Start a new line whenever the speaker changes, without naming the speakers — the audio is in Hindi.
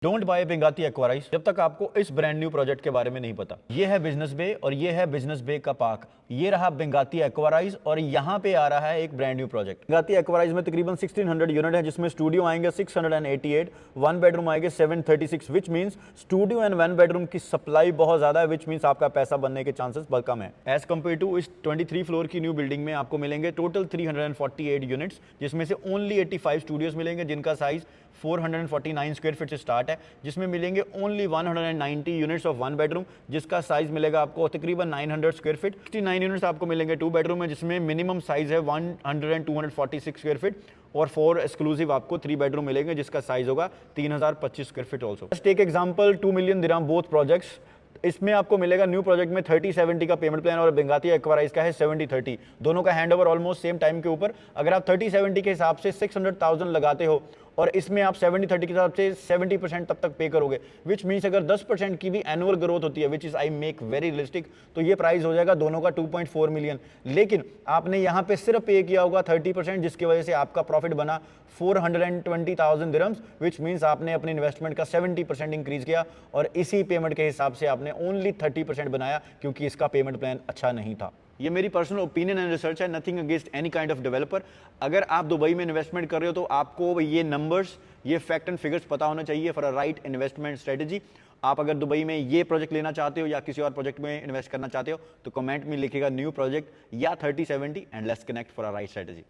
डोंट बाय बेंगाती एक्वाराइज जब तक आपको इस ब्रांड न्यू प्रोजेक्ट के बारे में नहीं पता। ये है बिजनेस बे और ये है बिजनेस बे का पार्क। ये रहा बेंगाती एक्वाराइज और यहाँ पे आ रहा है एक ब्रांड न्यू प्रोजेक्ट। बेंगाती एक्वाराइज में तकरीबन 1600 यूनिट है, जिसमें स्टूडियो आएंगे 688, वन बेडरूम आएंगे 736, which means studio and one bedroom की सप्लाई बहुत ज्यादा है, विच मींस आपका पैसा बनने के चांसेस बहुत कम है। एज कम्पेयर टू इस 23 फ्लोर की न्यू बिल्डिंग में आपको मिलेंगे टोटल 348 यूनिट्स, जिसमें से ओनली 85 स्टूडियोज मिलेंगे जिनका साइज 449 स्क्वायर फीट से स्टार्ट है, जिसमें मिलेंगे only 190 units of one bedroom जिसका साइज मिलेगा आपको तकरीबन 900 स्क्वायर फीट। 69 यूनिट्स आपको मिलेंगे टू बेडरूम में, जिसमें मिनिमम साइज है 246 स्क्वायर फीट, और 4 एक्सक्लूसिव आपको 3 बेडरूम मिलेंगे जिसका साइज होगा 3025 square feet also. Just take example 2 million dirham both projects. इसमें आपको मिलेगा न्यू प्रोजेक्ट में 30-70 का पेमेंट प्लान और बेंगाती एक्वाराइज का है 70-30। दोनों का हैंडओवर ऑलमोस्ट सेम टाइम के ऊपर। अगर आप 30-70 के हिसाब से 600,000 लगाते हो और इसमें आप 70-30 के हिसाब से 70% तब तक पे करोगे, विच मीन्स अगर 10% की भी एनुअल ग्रोथ होती है, which is I make very realistic, तो ये प्राइस हो जाएगा दोनों का 2.4 मिलियन। लेकिन आपने यहाँ पे सिर्फ पे किया होगा 30%, जिसकी वजह से आपका प्रॉफिट बना 420,000 दिरहम्स, विच मीन्स आपने अपनी इन्वेस्टमेंट का 70% इंक्रीज किया और इसी पेमेंट के हिसाब से आपने ओनली 30% बनाया, क्योंकि इसका पेमेंट प्लान अच्छा नहीं था। ये मेरी पर्सनल ओपिनियन एंड रिसर्च है, nothing against any kind of developer. अगर आप दुबई में इन्वेस्टमेंट कर रहे हो तो आपको ये नंबर्स, ये फैक्ट एंड फिगर्स पता होना चाहिए for a right investment strategy. आप अगर दुबई में ये प्रोजेक्ट लेना चाहते हो या किसी और प्रोजेक्ट में इन्वेस्ट करना चाहते हो तो कमेंट में लिखिएगा न्यू प्रोजेक्ट या 30-70 and let's connect for a right strategy.